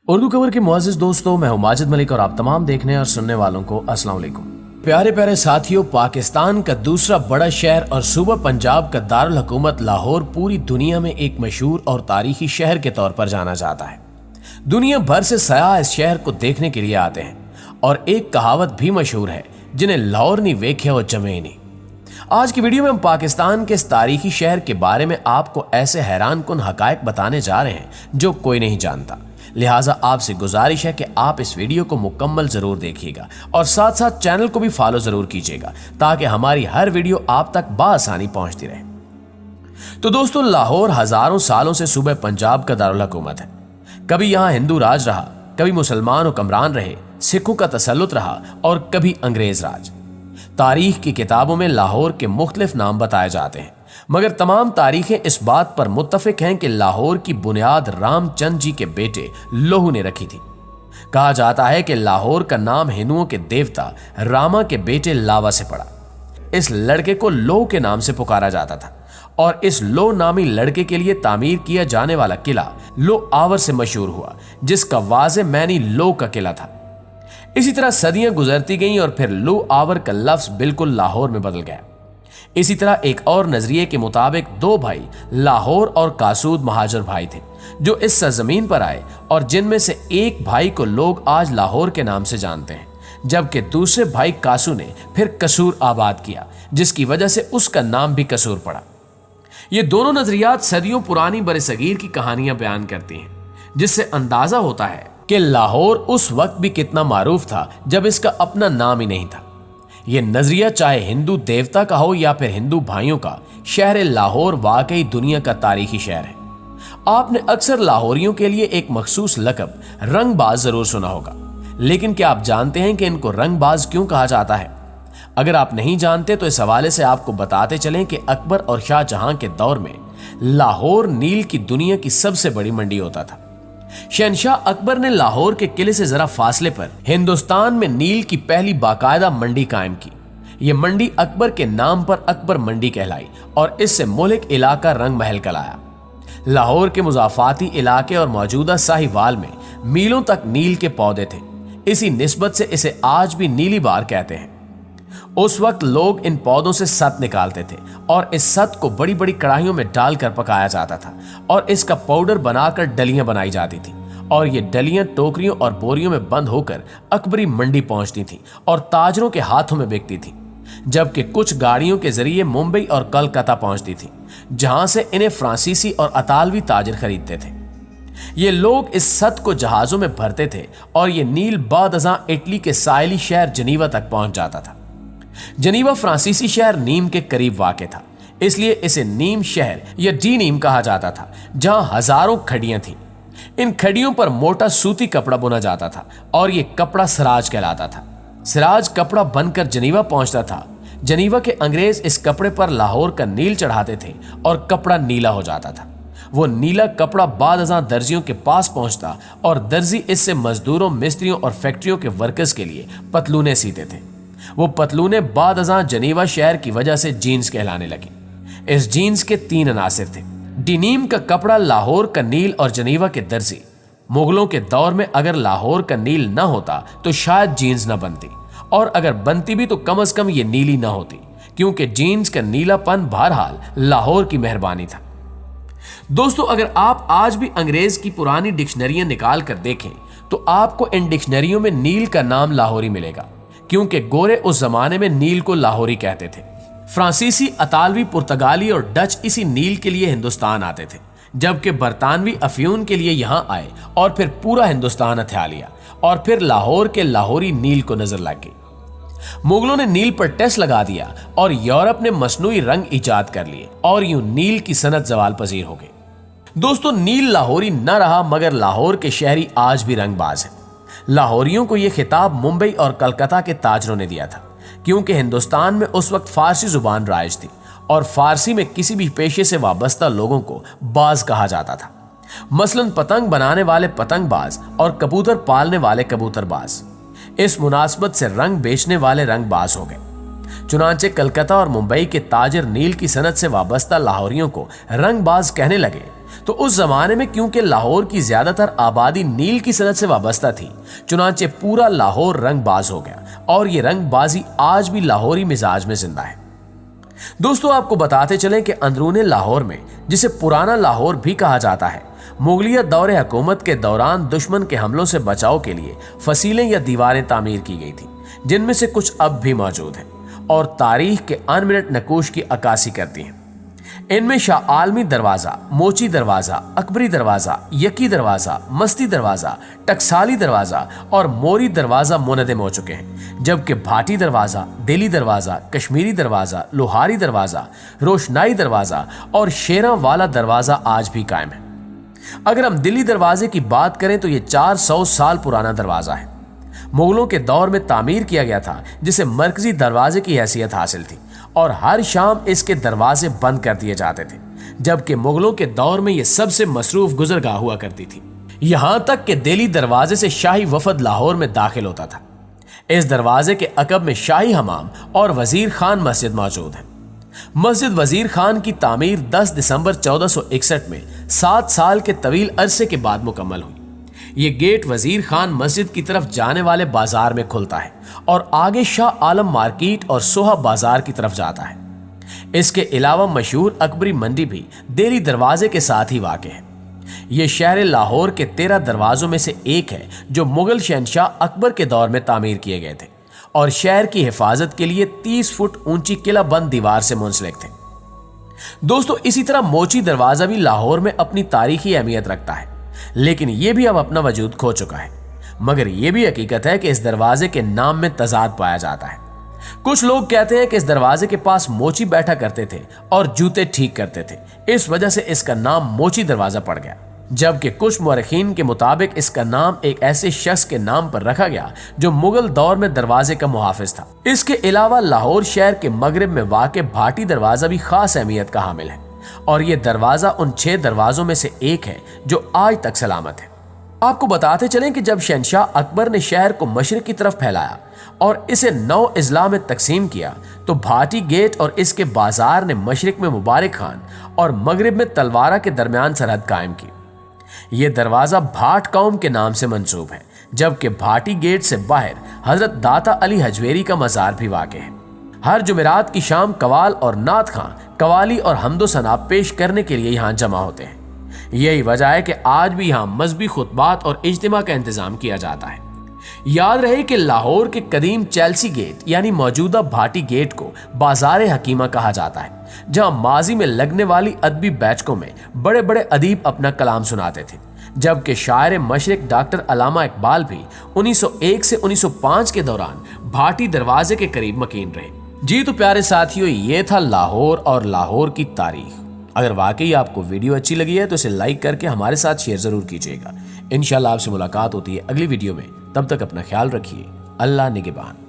उर्दू खबर के मुअज़्ज़िज़ दोस्तों, मैं हूं माजिद मलिक और आप तमाम देखने और सुनने वालों को अस्सलाम वालेकुम। प्यारे प्यारे साथियों, पाकिस्तान का दूसरा बड़ा शहर और सूबा पंजाब का दारुल हुकूमत लाहौर पूरी दुनिया में एक मशहूर और तारीखी शहर के तौर पर जाना जाता है। दुनिया भर से सयाह इस शहर को देखने के लिए आते हैं और एक कहावत भी मशहूर है, जिन्हें लाहौर नहीं वेखे और जमे नहीं। आज की वीडियो में हम पाकिस्तान के इस तारीखी शहर के बारे में आपको ऐसे हैरान कुन हकायक बताने जा रहे हैं जो कोई नहीं जानता। लिहाजा आपसे गुजारिश है कि आप इस वीडियो को मुकम्मल जरूर देखिएगा और साथ साथ चैनल को भी फॉलो जरूर कीजिएगा ताकि हमारी हर वीडियो आप तक बासानी पहुंचती रहे। तो दोस्तों, लाहौर हजारों सालों से सूबे पंजाब का दारुल हुकूमत है। कभी यहां हिंदू राज रहा, कभी मुसलमान हुक्मरान रहे, सिखों का तसल्लुत रहा और कभी अंग्रेज राज। तारीख की किताबों में लाहौर के मुख्तलिफ नाम बताए जाते हैं, मगर तमाम तारीखें इस बात पर मुत्तफिक हैं कि लाहौर की बुनियाद रामचंद जी के बेटे लोहू ने रखी थी। कहा जाता है कि लाहौर का नाम हिंदुओं के देवता रामा के बेटे लावा से पड़ा। इस लड़के को लोह के नाम से पुकारा जाता था और इस लोह नामी लड़के के लिए तामीर किया जाने वाला किला लो आवर से मशहूर हुआ, जिसका वाज़े मैनी लो का किला था। इसी तरह सदियां गुजरती गईं और फिर लो आवर का लफ्ज बिल्कुल लाहौर में बदल गया। इसी तरह एक और नजरिए के मुताबिक दो भाई लाहौर और कासूद महाजर भाई थे जो इस सरजमीन पर आए और जिनमें से एक भाई को लोग आज लाहौर के नाम से जानते हैं, जबकि दूसरे भाई कासू ने फिर कसूर आबाद किया, जिसकी वजह से उसका नाम भी कसूर पड़ा। ये दोनों नजरियात सदियों पुरानी बरसगीर की कहानियां बयान करती हैं, जिससे अंदाजा होता है कि लाहौर उस वक्त भी कितना मारूफ था जब इसका अपना नाम ही नहीं था। यह नजरिया चाहे हिंदू देवता का हो या फिर हिंदू भाइयों का, शहर लाहौर वाकई दुनिया का तारीखी शहर है। आपने अक्सर लाहौरियों के लिए एक मखसूस लक़ब रंगबाज जरूर सुना होगा, लेकिन क्या आप जानते हैं कि इनको रंगबाज क्यों कहा जाता है? अगर आप नहीं जानते तो इस हवाले से आपको बताते चलें कि अकबर और शाहजहां के दौर में लाहौर नील की दुनिया की सबसे बड़ी मंडी होता था। शहनशाह अकबर ने लाहौर के किले से जरा फासले पर हिंदुस्तान में नील की पहली बाकायदा मंडी कायम की। यह मंडी अकबर के नाम पर अकबर मंडी कहलाई और इससे मुल्क इलाका रंग महल कहलाया। लाहौर के मुजाफाती इलाके और मौजूदा साहिवाल में मीलों तक नील के पौधे थे। इसी निस्बत से इसे आज भी नीली बार कहते हैं। उस वक्त लोग इन पौधों से सत निकालते थे और इस सत को बड़ी बड़ी कढ़ाइयों में डालकर पकाया जाता था और इसका पाउडर बनाकर डलियां बनाई जाती थी और ये डलियां टोकरियों और बोरियों में बंद होकर अकबरी मंडी पहुंचती थी और ताजरों के हाथों में बिकती थी, जबकि कुछ गाड़ियों के जरिए मुंबई और कलकत्ता पहुंचती थी, जहां से इन्हें फ्रांसीसी और अतालवी ताजर खरीदते थे। ये लोग इस सत को जहाजों में भरते थे और ये नील बादअज़ां इटली के साहिली शहर जनीवा तक पहुंच जाता था। जनीवा फ्रांसीसी शहर नीम के करीब वाक़ था, इसलिए इसे नीम शहर या डी नीम कहा जाता था, जहां हजारों खड़ियां थीं। इन खड़ियों पर मोटा सूती कपड़ा बुना जाता था और यह कपड़ा सिराज कहलाता था। सिराज कपड़ा बनकर जनीवा पहुंचता था। जनीवा के अंग्रेज इस कपड़े पर लाहौर का नील चढ़ाते थे और कपड़ा नीला हो जाता था। वो नीला कपड़ा बादअज़ां दर्जियों के पास पहुंचता और दर्जी इससे मजदूरों, मिस्त्रियों और फैक्ट्रियों के वर्कर्स के लिए पतलूने सीते थे। वो पतलूने बादअज़ां जनीवा शहर की वजह से जीन्स कहलाने लगी। इस जीन्स के तीन अनासिर थे। डिनीम का कपड़ा, लाहौर का नील और जनीवा के दर्जी। मुगलों के दौर में अगर लाहौर का नील न होता तो शायद जीन्स न बनती, और अगर बनती भी तो कम अज कम ये नीली न होती, क्योंकि जीन्स का नीलापन बहरहाल लाहौर की मेहरबानी था। दोस्तों, अगर आप आज भी अंग्रेज की पुरानी डिक्शनरियां निकाल कर देखें तो आपको इन डिक्शनरियों में नील का नाम लाहौरी मिलेगा, क्योंकि गोरे उस जमाने में नील को लाहौरी कहते थे। फ्रांसीसी, अतालवी, पुर्तगाली और डच इसी नील के लिए हिंदुस्तान आते थे, जबकि बरतानवी अफ्यून के लिए यहां आए और फिर पूरा हिंदुस्तान हथिया लिया और फिर लाहौर के लाहौरी नील को नजर लग गई। मुगलों ने नील पर टैक्स लगा दिया और यूरोप ने मसनूई रंग इजाद कर लिए और यूं नील की सनत जवाल पजीर हो गई। दोस्तों, नील लाहौरी न रहा, मगर लाहौर के शहरी आज भी रंगबाज हैं। लाहौरियों को यह खिताब मुंबई और कलकत्ता के ताजरों ने दिया था, क्योंकि हिंदुस्तान में उस वक्त फारसी जुबान राइज थी और फारसी में किसी भी पेशे से वाबस्ता लोगों को बाज कहा जाता था। मसलन पतंग बनाने वाले पतंगबाज और कबूतर पालने वाले कबूतरबाज। इस मुनासबत से रंग बेचने वाले रंगबाज हो गए। चुनांचे कलकत्ता और मुंबई के ताजर नील की सनत से वाबस्ता लाहौरियों को रंगबाज कहने लगे तो उस जमाने में क्योंकि लाहौर की ज्यादातर आबादी नील की सनत से वाबस्ता थी, चुनांचे पूरा लाहौर रंगबाज हो गया और ये रंगबाजी आज भी लाहौरी मिजाज में जिंदा है। दोस्तों, आपको बताते चलें कि अंदरूने लाहौर में, जिसे पुराना लाहौर भी कहा जाता है, मुगलिया दौरे हुकूमत के दौरान दुश्मन के हमलों से बचाव के लिए फसीलें या दीवारें तामीर की गई थी, जिनमें से कुछ अब भी मौजूद हैं और तारीख के अनमिनट नकूश की अक्कासी करती हैं। इनमें शाह आलमी दरवाजा, मोची दरवाजा, अकबरी दरवाजा, यकी दरवाजा, मस्ती दरवाजा, टकसाली दरवाजा और मोरी दरवाजा मुनदम हो चुके हैं, जबकि भाटी दरवाजा, दिल्ली दरवाजा, कश्मीरी दरवाजा, लोहारी दरवाजा, रोशनाई दरवाजा और शेरा वाला दरवाजा आज भी कायम है। अगर हम दिल्ली दरवाजे की बात करें तो यह 400 साल पुराना दरवाजा है। मुगलों के दौर में तामीर किया गया था, जिसे मरकजी दरवाजे की हैसियत हासिल थी और हर शाम इसके दरवाजे बंद कर दिए जाते थे, जबकि मुगलों के दौर में यह सबसे मसरूफ गुजरगाह हुआ करती थी। यहां तक कि दिल्ली दरवाजे से शाही वफद लाहौर में दाखिल होता था। इस दरवाजे के अकब में शाही हमाम और वजीर खान मस्जिद मौजूद है। मस्जिद वजीर खान की तामीर 10 दिसंबर 1461 में 7 साल के तवील अरसे के बाद मुकम्मल हुई। ये गेट वजीर खान मस्जिद की तरफ जाने वाले बाजार में खुलता है और आगे शाह आलम मार्केट और सोहा बाजार की तरफ जाता है। इसके अलावा मशहूर अकबरी मंडी भी दिल्ली दरवाजे के साथ ही वाक़ है। ये शहर लाहौर के 13 दरवाजों में से एक है जो मुगल शहनशाह अकबर के दौर में तामीर किए गए थे और शहर की हिफाजत के लिए 30 फुट ऊंची किला बंद दीवार से मुंसलिक थे। दोस्तों, इसी तरह मोची दरवाजा भी लाहौर में अपनी तारीखी अहमियत रखता है, लेकिन यह भी अब अपना वजूद खो चुका है। मगर यह भी हकीकत है कि इस दरवाजे के नाम में तजाद पाया जाता है। कुछ लोग कहते हैं कि इस दरवाजे के पास मोची बैठा करते थे और जूते ठीक करते थे, इस वजह से इसका नाम मोची दरवाजा पड़ गया, जबकि कुछ मुअर्रिखीन के मुताबिक इसका नाम एक ऐसे शख्स के नाम पर रखा गया जो मुगल दौर में दरवाजे का मुहाफिज था। इसके अलावा लाहौर शहर के मगरिब में वाक़ भाटी दरवाजा भी खास अहमियत का हामिल है और यह दरवाजा उन 6 दरवाजों में से एक है जो आज तक सलामत है। आपको बताते चलें कि जब शहनशाह अकबर ने शहर को मशरिक की तरफ फैलाया और इसे 9 अजला में तकसीम किया, तो भाटी गेट और इसके बाजार ने मशरिक में मुबारक खान और मगरिब में तलवारा के दरमियान सरहद कायम की। यह दरवाजा भाट कौम के नाम से मंसूब है, जबकि भाटी गेट से बाहर हजरत दाता अली हजवेरी का मजार भी वाक़ है। हर जुमेरात की शाम कवाल और नात खां कवाली और हमदो सना पेश करने के लिए यहाँ जमा होते हैं। यही वजह है कि आज भी यहाँ मजहबी खुतबात और इज्तिमा का इंतजाम किया जाता है। याद रहे कि लाहौर के कदीम चेल्सी गेट यानी मौजूदा भाटी गेट को बाजार हकीमा कहा जाता है, जहाँ माजी में लगने वाली अदबी बैठकों में बड़े बड़े अदीब अपना कलाम सुनाते थे, जबकि शायर मशरिक डॉक्टर अल्लामा इकबाल भी 1901 से 1905 के दौरान भाटी दरवाजे के करीब मकीन रहे। जी तो प्यारे साथियों, ये था लाहौर और लाहौर की तारीख। अगर वाकई आपको वीडियो अच्छी लगी है तो इसे लाइक करके हमारे साथ शेयर जरूर कीजिएगा। इंशाल्लाह आपसे मुलाकात होती है अगली वीडियो में। तब तक अपना ख्याल रखिए। अल्लाह निगहबान।